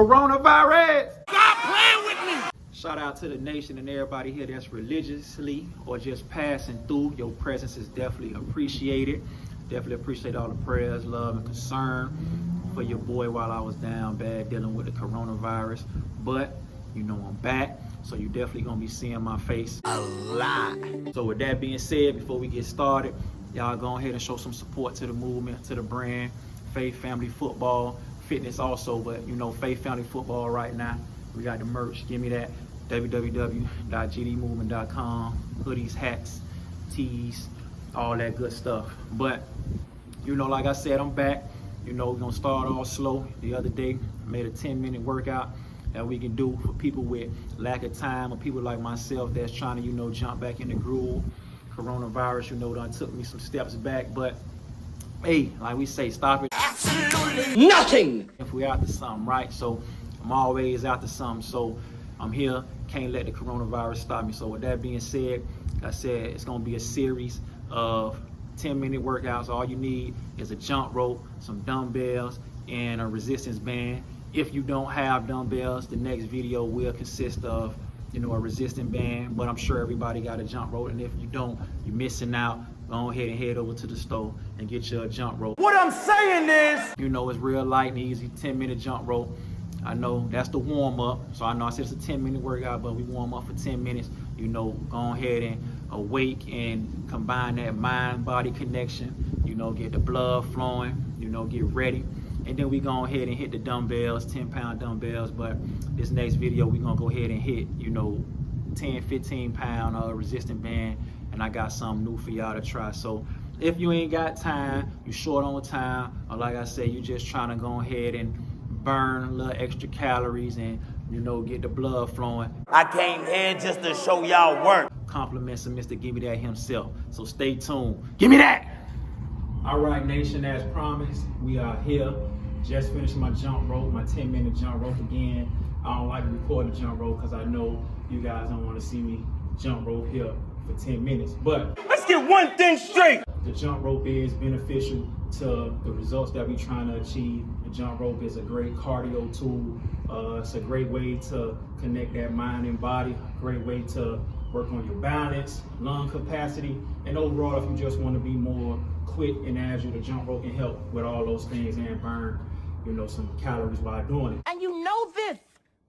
coronavirus. Stop playing with me. Shout out to the nation and everybody here that's religiously or just passing through. Your presence is definitely appreciated. Definitely appreciate all the prayers, love, and concern for your boy while I was down bad dealing with the coronavirus. But you know I'm back, so you definitely gonna be seeing my face a lot. So with that being said, before we get started, y'all go ahead and show some support to the movement, to the brand, Faith Family Football, fitness also, but you know Faith Family Football right now. We got the merch, give me that, www.gdmovement.com, hoodies, hats, tees, all that good stuff. But you know, like I said, I'm back. You know, we're gonna start off slow. The other day, I made a 10-minute workout that we can do for people with lack of time or people like myself that's trying to, you know, jump back in the groove. Coronavirus, you know, done took me some steps back, but hey, like we say, stop it. Absolutely nothing. If we out to something, right? So I'm always out to something. So I'm here, can't let the coronavirus stop me. So with that being said, like I said, it's gonna be a series of 10-minute workouts. All you need is a jump rope, some dumbbells, and a resistance band. If you don't have dumbbells, the next video will consist of, you know, a resistance band, but I'm sure everybody got a jump rope, and if you don't, you're missing out. Go ahead and head over to the store and get your jump rope. What I'm saying is, you know, it's real light and easy, 10-minute jump rope. I know that's the warm up, so I know I said it's a 10-minute workout, but we warm up for 10 minutes. You know, go ahead and awake and combine that mind-body connection, you know, get the blood flowing, you know, get ready. And then we go ahead and hit the dumbbells, 10-pound dumbbells. But this next video, we gonna go ahead and hit, you know, 10, 15-pound resistant band. And I got something new for y'all to try. So if you ain't got time, you short on time, or like I said, you just trying to go ahead and burn a little extra calories and, you know, get the blood flowing. I came here just to show y'all work. Compliments of Mr. GimmeDat himself. So stay tuned. Give me that! All right, nation, as promised, we are here. Just finished my jump rope, my 10-minute jump rope again. I don't like to record the jump rope because I know you guys don't want to see me jump rope here for 10 minutes. But let's get one thing straight. The jump rope is beneficial to the results that we're trying to achieve. The jump rope is a great cardio tool. It's a great way to connect that mind and body, a great way to work on your balance, lung capacity, and overall, if you just want to be more quick and agile, the jump rope can help with all those things and burn, you know, some calories while doing it. And you know this,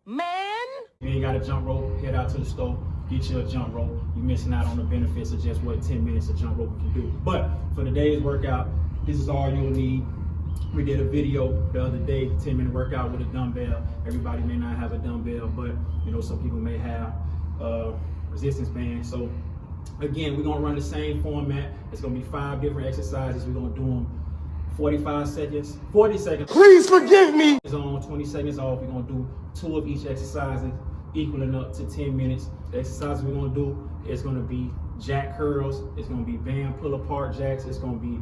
man. You ain't got a jump rope, head out to the store, get you a jump rope. You're missing out on the benefits of just what 10 minutes of jump rope can do. But for today's workout, this is all you'll need. We did a video the other day, 10-minute workout with a dumbbell. Everybody may not have a dumbbell, but you know, some people may have resistance band. So again, we're gonna run the same format. It's gonna be 5 different exercises. We're gonna do them 45 seconds, 40 seconds. Please forgive me. It's on 20 seconds off. We're gonna do 2 of each exercise, equaling up to 10 minutes. The exercise we're gonna do is gonna be jack curls. It's gonna be band pull apart jacks. It's gonna be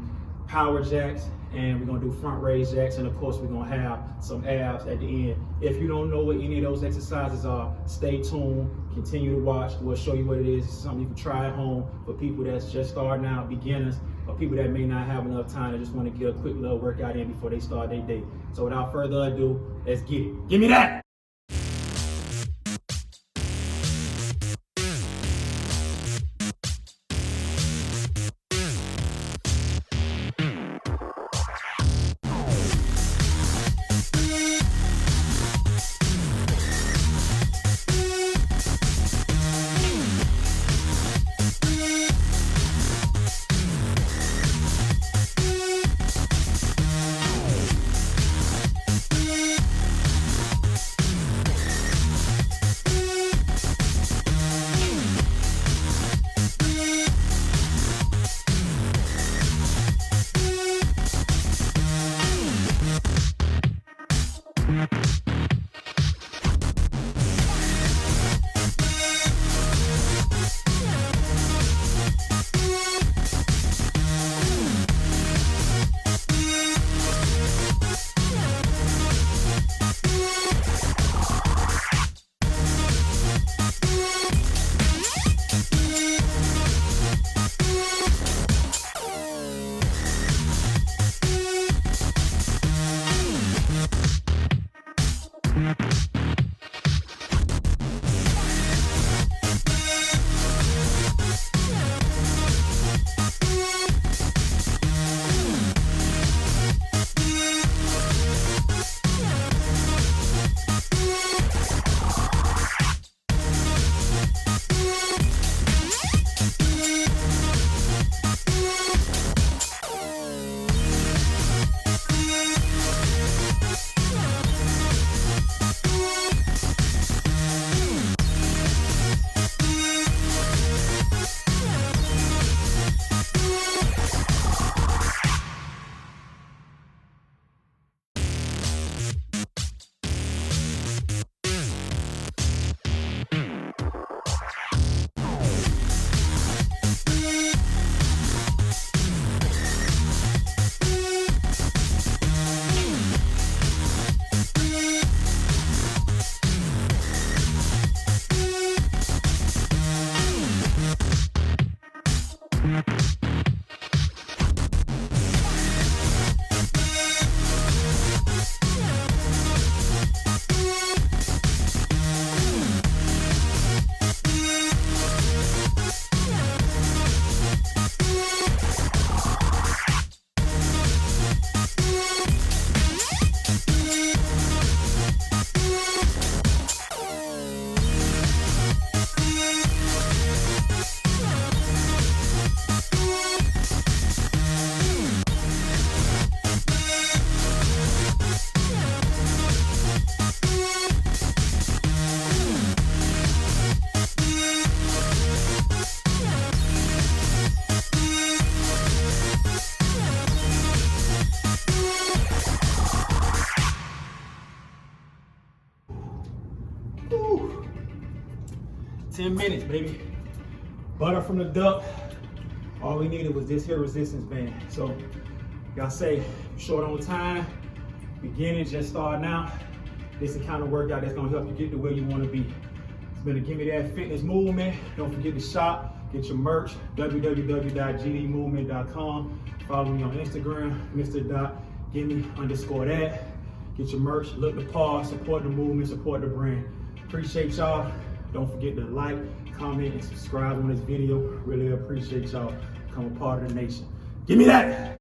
power jacks, and we're gonna do front raise jacks, and of course we're gonna have some abs at the end. If you don't know what any of those exercises are, stay tuned, continue to watch. We'll show you what it is. It's something you can try at home for people that's just starting out, beginners, or people that may not have enough time and just want to get a quick little workout in before they start their day. So without further ado, let's get it. Give me that! Woo. 10 minutes, baby. Butter from the duck. All we needed was this here resistance band. So, like I say, short on time, beginning, just starting out. This is the kind of workout that's gonna help you get to where you wanna be. It's been a GimmeDat Fitness movement. Don't forget to shop, get your merch, www.gdmovement.com. Follow me on Instagram, Mr.Gimme_that. Get your merch, look the part, support the movement, support the brand. Appreciate y'all. Don't forget to like, comment, and subscribe on this video. Really appreciate y'all. Become a part of the nation. Give me that.